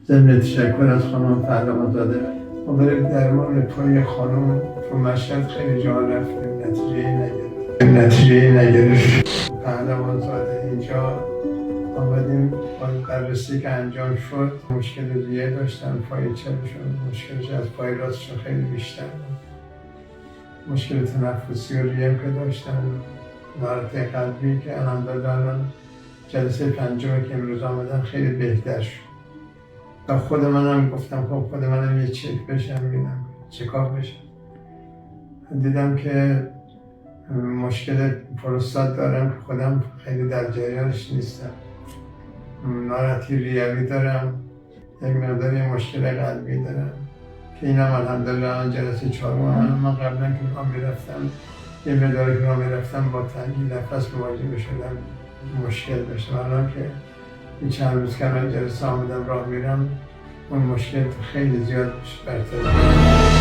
ضمن تشکر از خانم پهلوان زاده ما برای درمان پای خانم تو مشهد خیلی جا رفتیم، نتیجه نگرفت. پهلوان زاده اینجا آمدیم با بررسی که انجام شد مشکل ریه داشتن، پای چپشون مشکلش از پای راستشون خیلی بیشتر بود، مشکل تنفسی و ریه که داشتن، نارت قلبی که الان جلسه پنجم که امروز آمدن خیلی بهتر شد. و خود منم گفتم خب خود منم یه چک بشم ببینم چکار بشم. دیدم که مشکل پروستات دارم که خودم خیلی در جریانش نیستم، نارتی ریوی دارم، یک مقداری مشکل قلبی دارم که اینم الحمدلله الان جلسه چهارم. من قبلا که راه میرفتم یه مقداری که راه میرفتم با تنگی نفس مواجه شدم، مشکل داشتم. الان که این چند روز که من جلسه آمدم راه میرم اون مشکل خیلی زیاد برطرف.